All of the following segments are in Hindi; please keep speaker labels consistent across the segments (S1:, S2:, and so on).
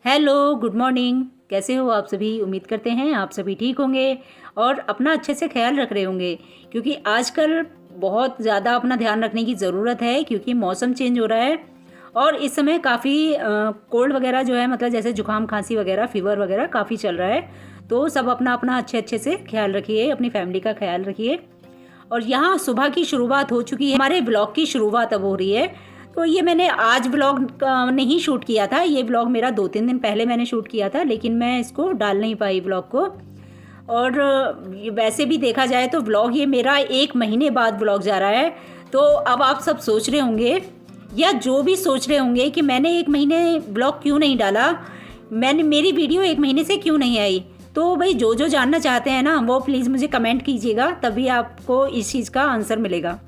S1: Hello, good morning. कैसे हो आप सभी? उम्मीद करते हैं आप सभी ठीक होंगे और अपना अच्छे से ख्याल रख रहे होंगे, क्योंकि आजकल बहुत ज़्यादा अपना ध्यान रखने की ज़रूरत है, क्योंकि मौसम चेंज हो रहा है और इस समय काफ़ी कोल्ड वगैरह जो है, मतलब जैसे जुकाम खांसी वगैरह, फीवर वगैरह काफ़ी चल रहा है। तो सब अपना अपना अच्छे अच्छे से ख्याल रखिए, अपनी फैमिली का ख्याल रखिए। और यहाँ सुबह की शुरुआत हो चुकी है, हमारे ब्लॉग की शुरुआत अब हो रही है। तो ये मैंने आज व्लॉग नहीं शूट किया था, ये व्लॉग मेरा 2-3 दिन पहले मैंने शूट किया था, लेकिन मैं इसको डाल नहीं पाई व्लॉग को। और वैसे भी देखा जाए तो व्लॉग ये मेरा 1 महीने बाद व्लॉग जा रहा है। तो अब आप सब सोच रहे होंगे, या जो भी सोच रहे होंगे कि मैंने 1 महीने व्लॉग क्यों नहीं डाला, मेरी वीडियो 1 महीने से क्यों नहीं आई। तो भाई जो जानना चाहते हैं ना, वो प्लीज़ मुझे कमेंट कीजिएगा, तभी आपको इस चीज़ का आंसर मिलेगा।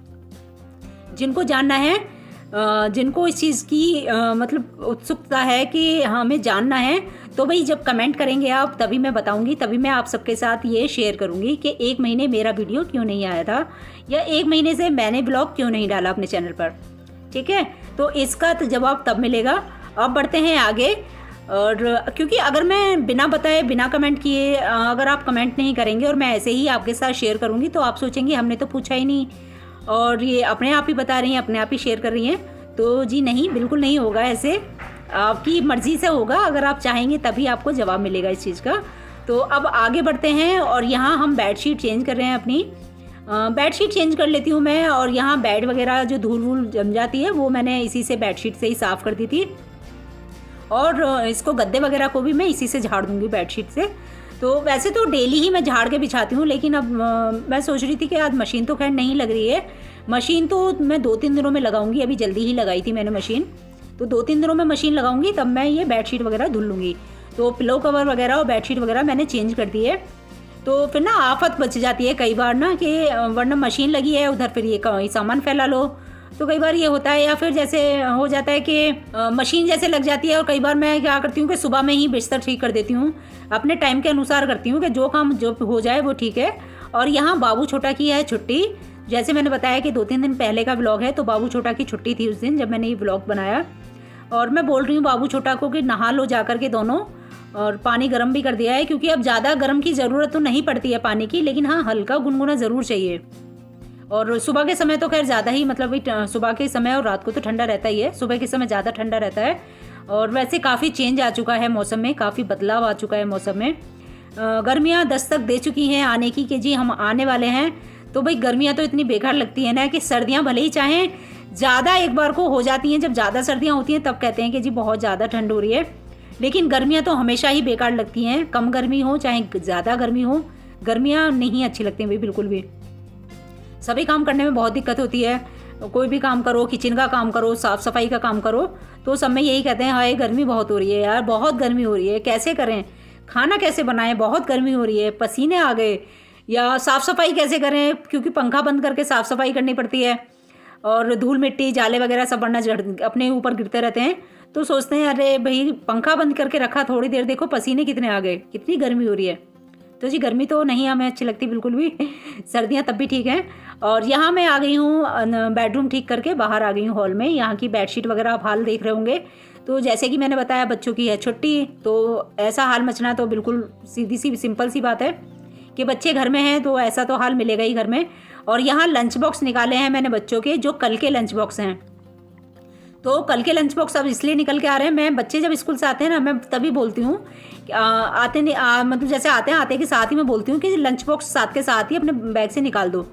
S1: जिनको जानना है, जिनको इस चीज़ की मतलब उत्सुकता है कि हमें जानना है, तो भाई जब कमेंट करेंगे आप, तभी मैं बताऊंगी, तभी मैं आप सबके साथ ये शेयर करूंगी कि 1 महीने मेरा वीडियो क्यों नहीं आया था, या 1 महीने से मैंने ब्लॉग क्यों नहीं डाला अपने चैनल पर। ठीक है, तो इसका तो जवाब तब मिलेगा। अब बढ़ते हैं आगे। और क्योंकि अगर मैं बिना बताए, बिना कमेंट किए, अगर आप कमेंट नहीं करेंगे और मैं ऐसे ही आपके साथ शेयर करूंगी, तो आप सोचेंगे हमने तो पूछा ही नहीं और ये अपने आप ही बता रही हैं, अपने आप ही शेयर कर रही हैं। तो जी नहीं, बिल्कुल नहीं होगा ऐसे, आपकी मर्ज़ी से होगा। अगर आप चाहेंगे तभी आपको जवाब मिलेगा इस चीज़ का। तो अब आगे बढ़ते हैं और यहाँ हम बेडशीट चेंज कर रहे हैं अपनी। बेडशीट चेंज कर लेती हूँ मैं, और यहाँ बेड वगैरह जो धूल वूल जम जाती है वो मैंने इसी से, बेडशीट से ही साफ़ कर दी थी। और इसको गद्दे वगैरह को भी मैं इसी से झाड़ दूँगी, बेडशीट से। तो वैसे तो डेली ही मैं झाड़ के बिछाती हूँ, लेकिन अब मैं सोच रही थी कि आज मशीन तो खैर नहीं लग रही है। मशीन तो मैं 2-3 दिनों में लगाऊंगी, अभी जल्दी ही लगाई थी मैंने मशीन। तो 2-3 दिनों में मशीन लगाऊंगी, तब मैं ये बेडशीट वगैरह धुल लूँगी। तो पिलो कवर वगैरह और बेडशीट वगैरह मैंने चेंज कर दी है। तो फिर ना आफत बच जाती है कई बार ना, कि वरना मशीन लगी है उधर, फिर ये सामान फैला लो। तो कई बार ये होता है, या फिर जैसे हो जाता है कि मशीन जैसे लग जाती है, और कई बार मैं क्या करती हूँ कि सुबह में ही बिस्तर ठीक कर देती हूँ, अपने टाइम के अनुसार करती हूँ कि जो काम जो हो जाए वो ठीक है। और यहाँ बाबू छोटा की है छुट्टी। जैसे मैंने बताया कि 2-3 दिन पहले का व्लॉग है, तो बाबू छोटा की छुट्टी थी उस दिन जब मैंने ये व्लॉग बनाया। और मैं बोल रही हूँ बाबू छोटा को कि नहा लो जा कर के दोनों, और पानी गर्म भी कर दिया है, क्योंकि अब ज़्यादा गर्म की ज़रूरत तो नहीं पड़ती है पानी की, लेकिन हाँ हल्का गुनगुना ज़रूर चाहिए। और सुबह के समय तो खैर ज़्यादा ही, मतलब सुबह के समय, और रात को तो ठंडा रहता ही है, सुबह के समय ज़्यादा ठंडा रहता है। और वैसे काफ़ी चेंज आ चुका है मौसम में, काफ़ी बदलाव आ चुका है मौसम में। गर्मियाँ दस्तक दे चुकी हैं आने की, कि जी हम आने वाले हैं। तो भाई गर्मियाँ तो इतनी बेकार लगती है ना, कि सर्दियाँ भले ही चाहें ज़्यादा एक बार को हो जाती हैं, जब ज़्यादा सर्दियाँ होती हैं तब कहते हैं कि जी बहुत ज़्यादा ठंड हो रही है, लेकिन गर्मियाँ तो हमेशा ही बेकार लगती हैं, कम गर्मी हो चाहे ज़्यादा गर्मी हो, गर्मियाँ नहीं अच्छी लगती हैं भाई बिल्कुल भी। सभी काम करने में बहुत दिक्कत होती है, कोई भी काम करो, किचन का काम करो, साफ़ सफाई का काम करो, तो सब में यही कहते हैं हाय गर्मी बहुत हो रही है यार, बहुत गर्मी हो रही है, कैसे करें, खाना कैसे बनाएं, बहुत गर्मी हो रही है, पसीने आ गए, या साफ़ सफाई कैसे करें, क्योंकि पंखा बंद करके साफ़ सफाई करनी पड़ती है, और धूल मिट्टी जाले वगैरह सब बढ़ना अपने ऊपर गिरते रहते हैं। तो सोचते हैं अरे भाई पंखा बंद करके रखा थोड़ी देर, देखो पसीने कितने आ गए, कितनी गर्मी हो रही है। तो जी गर्मी तो नहीं हमें अच्छी लगती बिल्कुल भी, सर्दियाँ तब भी ठीक हैं। और यहाँ मैं आ गई हूँ बेडरूम ठीक करके, बाहर आ गई हूँ हॉल में। यहाँ की बेडशीट वगैरह आप हाल देख रहे होंगे। तो जैसे कि मैंने बताया बच्चों की है छुट्टी, तो ऐसा हाल मचना तो बिल्कुल सीधी सी सिंपल सी बात है कि बच्चे घर में हैं, तो ऐसा तो हाल मिलेगा ही घर में। और यहाँ लंच बॉक्स निकाले हैं मैंने बच्चों के, जो कल के लंच बॉक्स हैं। तो कल के लंच बॉक्स अब इसलिए निकल के आ रहे हैं, मैं बच्चे जब स्कूल से आते हैं ना, मैं तभी बोलती हूँ, आते नहीं मतलब जैसे आते हैं, आते के साथ ही मैं बोलती हूँ कि लंच बॉक्स साथ के साथ ही अपने बैग से निकाल दो।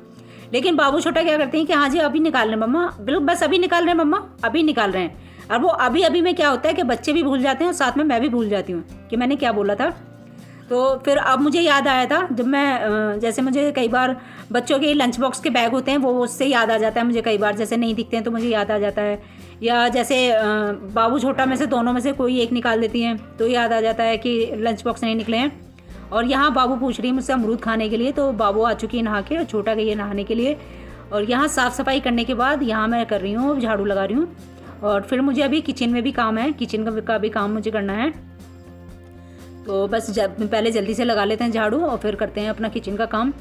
S1: लेकिन बाबू छोटा क्या करते हैं कि हाँ जी अभी निकाल रहे हैं मम्मा, बिल्कुल बस अभी निकाल रहे हैं मम्मा, अभी निकाल रहे हैं। और वो अभी अभी में क्या होता है कि बच्चे भी भूल जाते हैं, और साथ में मैं भी भूल जाती हूँ कि मैंने क्या बोला था। तो फिर अब मुझे याद आया था, जब मैं जैसे मुझे कई बार बच्चों के लंच बॉक्स के बैग होते हैं, वो उससे याद आ जाता है मुझे, कई बार जैसे नहीं दिखते हैं तो मुझे याद आ जाता है, या जैसे बाबू छोटा में से दोनों में से कोई एक निकाल देती हैं तो याद आ जाता है कि लंच बॉक्स नहीं निकले हैं। और यहाँ बाबू पूछ रही है मुझसे अमरूद खाने के लिए, तो बाबू आ चुकी है नहा के, और छोटा गई है नहाने के लिए। और यहाँ साफ़ सफाई करने के बाद यहाँ मैं कर रही हूँ, झाड़ू लगा रही हूँ। और फिर मुझे अभी किचन में भी काम है, किचन का भी काम मुझे करना है। तो बस पहले जल्दी से लगा लेते हैं झाड़ू, और फिर करते हैं अपना किचन का काम।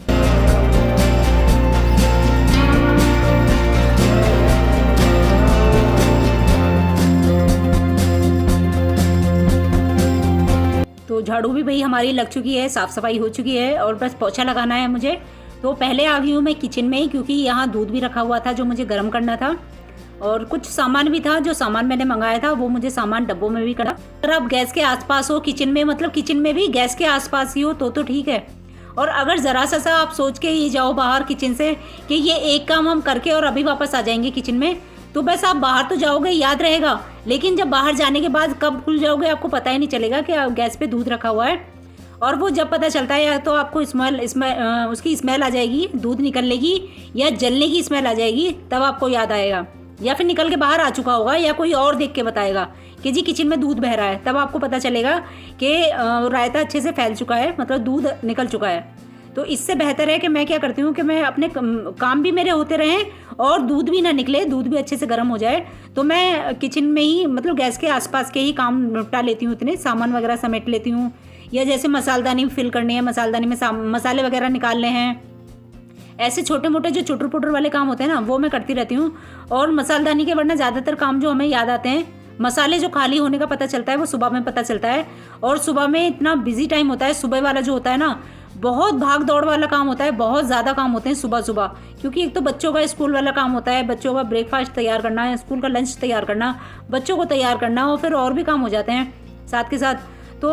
S1: झाड़ू भी भाई हमारी लग चुकी है, साफ़ सफाई हो चुकी है और बस पोछा लगाना है मुझे। तो पहले आ गई हूँ मैं किचन में ही, क्योंकि यहाँ दूध भी रखा हुआ था जो मुझे गर्म करना था और कुछ सामान भी था, जो सामान मैंने मंगाया था वो मुझे सामान डब्बों में भी करना। अगर आप गैस के आसपास हो किचन में, मतलब किचन में भी गैस के आसपास ही हो तो ठीक है। और अगर ज़रा सा आप सोच के ही जाओ बाहर किचन से कि ये एक काम हम करके और अभी वापस आ जाएंगे किचन में, तो बस आप बाहर तो जाओगे, याद रहेगा, लेकिन जब बाहर जाने के बाद कब खुल जाओगे आपको पता ही नहीं चलेगा कि गैस पे दूध रखा हुआ है। और वो जब पता चलता है या तो आपको उसकी स्मेल आ जाएगी, दूध निकलने या जलने की स्मेल आ जाएगी, तब आपको याद आएगा, या फिर निकल के बाहर आ चुका होगा या कोई और देख के बताएगा कि जी किचन में दूध बह रहा है, तब आपको पता चलेगा कि रायता अच्छे से फैल चुका है, मतलब दूध निकल चुका है। तो इससे बेहतर है कि मैं क्या करती हूँ कि मैं अपने काम भी मेरे होते रहें और दूध भी ना निकले, दूध भी अच्छे से गर्म हो जाए। तो मैं किचन में ही, मतलब गैस के आसपास के ही काम निपटा लेती हूँ, इतने सामान वगैरह समेट लेती हूँ, या जैसे मसालदानी फिल करनी है, मसालदानी में मसाले वगैरह निकालने हैं, ऐसे छोटे मोटे जो चुटर पुटर वाले काम होते हैं ना वो मैं करती रहती हूँ। और मसालदानी के वरना ज़्यादातर काम जो हमें याद आते हैं, मसाले जो खाली होने का पता चलता है वो सुबह में पता चलता है। और सुबह में इतना बिजी टाइम होता है, सुबह वाला जो होता है ना बहुत भाग दौड़ वाला काम होता है, बहुत ज़्यादा काम होते हैं सुबह, क्योंकि एक तो बच्चों का स्कूल वाला काम होता है, बच्चों का ब्रेकफास्ट तैयार करना है, स्कूल का लंच तैयार करना, बच्चों को तैयार करना, और फिर और भी काम हो जाते हैं साथ के साथ। तो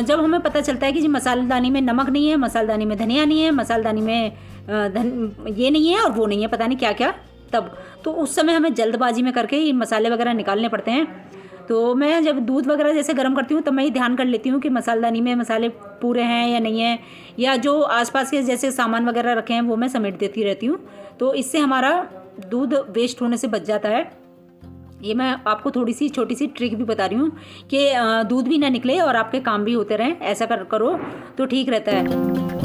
S1: जब हमें पता चलता है कि जी मसालदानी में नमक नहीं है, मसालदानी में धनिया नहीं है, मसालदानी में ये नहीं है और वो नहीं है, पता नहीं क्या क्या, तब तो उस समय हमें जल्दबाजी में करके ये मसाले वगैरह निकालने पड़ते हैं। तो मैं जब दूध वगैरह जैसे गर्म करती हूँ तब मैं ये ध्यान कर लेती हूँ कि मसालदानी में मसाले पूरे हैं या नहीं है, या जो आसपास के जैसे सामान वगैरह रखे हैं वो मैं समेट देती रहती हूँ। तो इससे हमारा दूध वेस्ट होने से बच जाता है। ये मैं आपको थोड़ी सी छोटी सी ट्रिक भी बता रही हूँ कि दूध भी ना निकले और आपके काम भी होते रहें, ऐसा करो तो ठीक रहता है।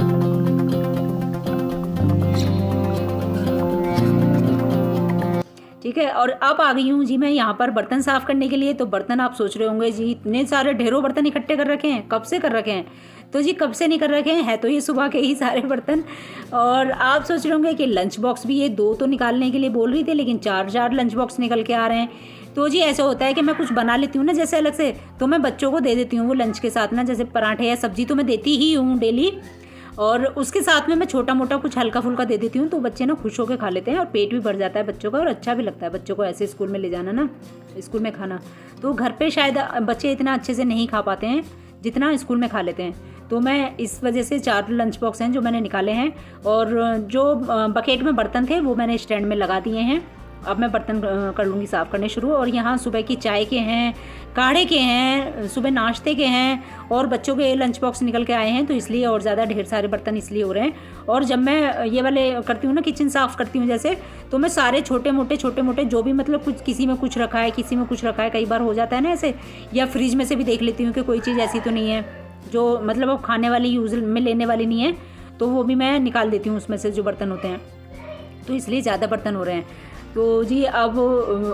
S1: ठीक है, और अब आ गई हूँ जी मैं यहाँ पर बर्तन साफ़ करने के लिए। तो बर्तन आप सोच रहे होंगे जी इतने सारे ढेरों बर्तन इकट्ठे कर रखे हैं, कब से कर रखे हैं? तो जी कब से नहीं कर रखे हैं, है तो ये सुबह के ही सारे बर्तन। और आप सोच रहे होंगे कि लंच बॉक्स भी ये 2 तो निकालने के लिए बोल रही थी, लेकिन 4 लंच बॉक्स निकल के आ रहे हैं। तो जी ऐसा होता है कि मैं कुछ बना लेती हूँ ना जैसे अलग से, तो मैं बच्चों को दे देती हूँ वो लंच के साथ ना, जैसे पराठे या सब्जी तो मैं देती ही हूँ डेली, और उसके साथ में मैं छोटा मोटा कुछ हल्का फुल्का दे देती हूँ। तो बच्चे ना खुश होकर खा लेते हैं और पेट भी भर जाता है बच्चों का, और अच्छा भी लगता है बच्चों को ऐसे स्कूल में ले जाना ना, स्कूल में खाना। तो घर पे शायद बच्चे इतना अच्छे से नहीं खा पाते हैं जितना स्कूल में खा लेते हैं। तो मैं इस वजह से 4 लंच बॉक्स हैं जो मैंने निकाले हैं, और जो बकेट में बर्तन थे वो मैंने स्टैंड में लगा दिए हैं। अब मैं बर्तन कर लूँगी साफ़ करने शुरू। और यहाँ सुबह की चाय के हैं, काढ़े के हैं, सुबह नाश्ते के हैं, और बच्चों के लंच बॉक्स निकल के आए हैं, तो इसलिए और ज़्यादा ढेर सारे बर्तन इसलिए हो रहे हैं। और जब मैं ये वाले करती हूँ ना, किचन साफ़ करती हूँ जैसे, तो मैं सारे छोटे मोटे जो भी, मतलब कुछ किसी में कुछ रखा है, किसी में कुछ रखा है, कई बार हो जाता है ना ऐसे, या फ्रिज में से भी देख लेती हूँ कि कोई चीज़ ऐसी तो नहीं है जो मतलब अब खाने वाली यूज़ में लेने वाली नहीं है, तो वो भी मैं निकाल देती हूँ उसमें से जो बर्तन होते हैं। तो इसलिए ज़्यादा बर्तन हो रहे हैं। तो जी अब,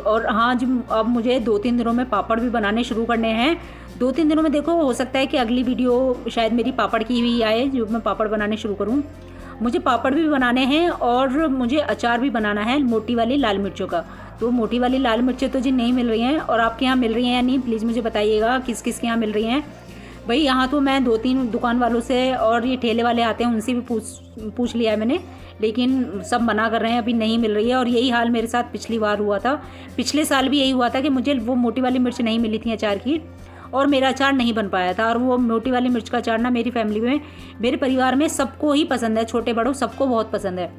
S1: और हाँ जी, अब मुझे 2-3 दिनों में पापड़ भी बनाने शुरू करने हैं। 2-3 दिनों में देखो, हो सकता है कि अगली वीडियो शायद मेरी पापड़ की हुई आए, जो मैं पापड़ बनाने शुरू करूँ। मुझे पापड़ भी बनाने हैं और मुझे अचार भी बनाना है मोटी वाली लाल मिर्चों का। तो मोटी वाली लाल मिर्चें तो जी नहीं मिल रही हैं, और आपके यहाँ मिल रही हैं या नहीं प्लीज़ मुझे बताइएगा, किस किस के यहाँ मिल रही हैं। भाई यहाँ तो मैं 2-3 दुकान वालों से, और ये ठेले वाले आते हैं उनसे भी पूछ लिया है मैंने, लेकिन सब मना कर रहे हैं, अभी नहीं मिल रही है। और यही हाल मेरे साथ पिछली बार हुआ था, पिछले साल भी यही हुआ था कि मुझे वो मोटी वाली मिर्च नहीं मिली थी अचार की, और मेरा अचार नहीं बन पाया था। और वो मोटी वाली मिर्च का अचार ना मेरी फैमिली में, मेरे परिवार में सबको ही पसंद है, छोटे बड़ों सबको बहुत पसंद है।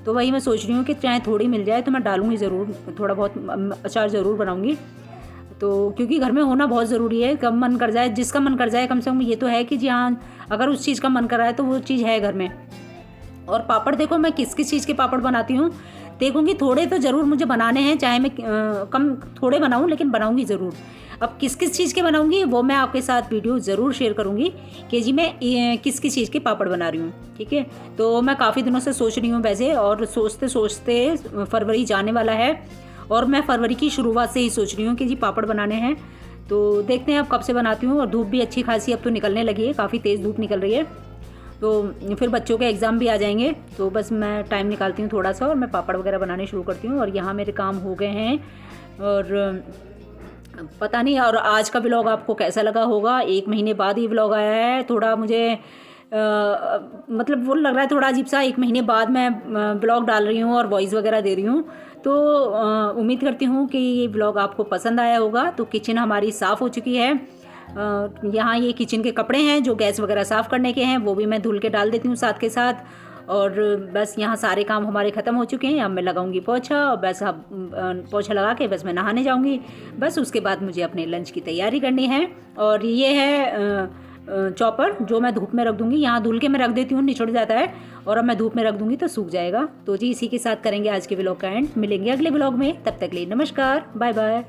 S1: तो वही मैं सोच रही हूँ कि चाहे थोड़ी मिल जाए तो मैं डालूँगी ज़रूर, थोड़ा बहुत अचार ज़रूर बनाऊँगी। तो क्योंकि घर में होना बहुत ज़रूरी है, कब मन कर जाए, जिसका मन कर जाए, कम से कम ये तो है कि जी हाँ, अगर उस चीज़ का मन कर रहा है तो वो चीज़ है घर में। और पापड़ देखो मैं किस किस चीज़ के पापड़ बनाती हूँ, देखूँगी थोड़े तो ज़रूर मुझे बनाने हैं, चाहे मैं कम थोड़े बनाऊँ, लेकिन बनाऊँगी ज़रूर। अब किस किस चीज़ के बनाऊँगी वो मैं आपके साथ वीडियो ज़रूर शेयर करूँगी कि जी मैं किस किस चीज़ के पापड़ बना रही हूँ। ठीक है, तो मैं काफ़ी दिनों से सोच रही हूँ वैसे, और सोचते सोचते फरवरी जाने वाला है, और मैं फरवरी की शुरुआत से ही सोच रही हूँ कि जी पापड़ बनाने हैं। तो देखते हैं अब कब से बनाती हूँ। और धूप भी अच्छी खासी अब तो निकलने लगी है, काफ़ी तेज़ धूप निकल रही है, तो फिर बच्चों के एग्ज़ाम भी आ जाएंगे, तो बस मैं टाइम निकालती हूँ थोड़ा सा और मैं पापड़ वगैरह बनाने शुरू करती हूँ। और यहाँ मेरे काम हो गए हैं, और पता नहीं और आज का व्लॉग आपको कैसा लगा होगा। 1 महीने बाद ही व्लॉग आया है, थोड़ा मुझे मतलब वो लग रहा है थोड़ा अजीब सा। 1 महीने बाद मैं व्लॉग डाल रही हूँ और वॉइस वगैरह दे रही हूँ। तो उम्मीद करती हूँ कि ये व्लॉग आपको पसंद आया होगा। तो किचन हमारी साफ़ हो चुकी है। यहाँ ये किचन के कपड़े हैं जो गैस वगैरह साफ़ करने के हैं, वो भी मैं धुल के डाल देती हूँ साथ के साथ। और बस यहाँ सारे काम हमारे ख़त्म हो चुके हैं। अब मैं लगाऊंगी पोछा और बस अब पोछा लगा के बस मैं नहाने जाऊंगी। बस उसके बाद मुझे अपने लंच की तैयारी करनी है। और ये है चॉपर जो मैं धूप में रख दूंगी। यहाँ धुल के मैं रख देती हूँ, निचड़ जाता है, और अब मैं धूप में रख दूंगी तो सूख जाएगा। तो जी इसी के साथ करेंगे आज के व्लॉग का एंड। मिलेंगे अगले व्लॉग में, तब तक के लिए नमस्कार, बाय बाय।